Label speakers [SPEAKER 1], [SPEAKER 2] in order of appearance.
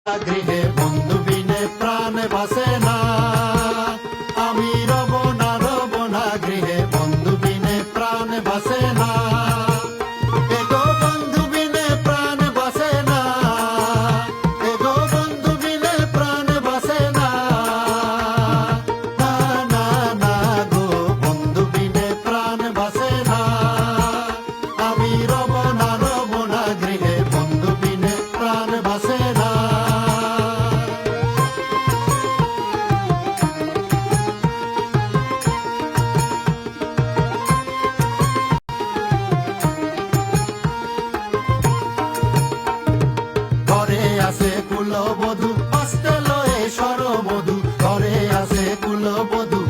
[SPEAKER 1] গৃহে বন্ধু বিনে প্রাণ বাসে না, আমি রব না গৃহে বন্ধু বিনে প্রাণ বাসে না, এগো বন্ধু বিনে প্রাণ বাসে না, এগো বন্ধু বিনে প্রাণ বাসে না, না না না গো বন্ধু বিনে প্রাণ বাসে না, আমি রব না গৃহে বন্ধু বিনে প্রাণ বাসে না। আছে কুলবধূ হস্তে লয়ে সরবধূ, ঘরে আছে কুলবধূ